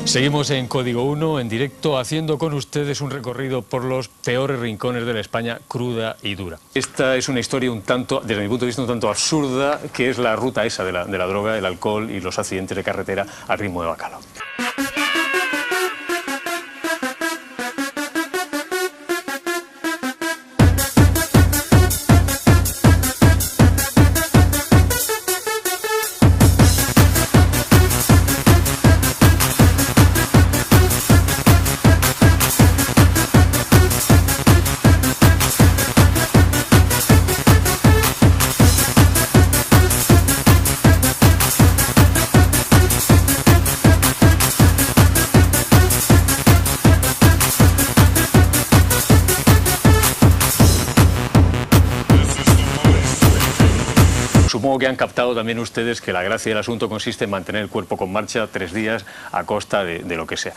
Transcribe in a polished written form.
Seguimos en Código 1, en directo, haciendo con ustedes un recorrido por los peores rincones de la España cruda y dura. Esta es una historia un tanto, desde mi punto de vista, un tanto absurda, que es la ruta esa de la droga, el alcohol y los accidentes de carretera al ritmo de bacalao. Supongo que han captado también ustedes que la gracia del asunto consiste en mantener el cuerpo con marcha 3 días a costa de lo que sea.